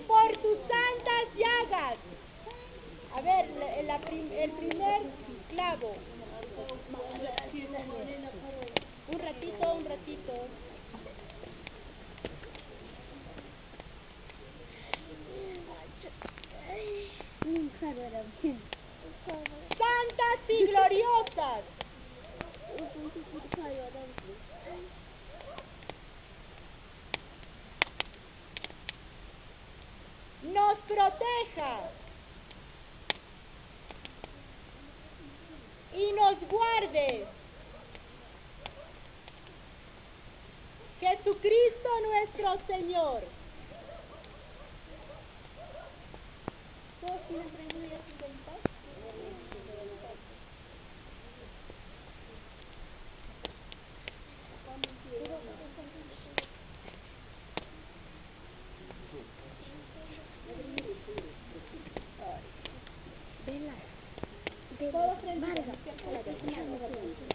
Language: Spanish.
por tus santas llagas. A ver, el primer clavo. Un ratito, un ratito. Santas y gloriosas. Nos proteja y nos guarde. Jesucristo nuestro Señor. Todos frente.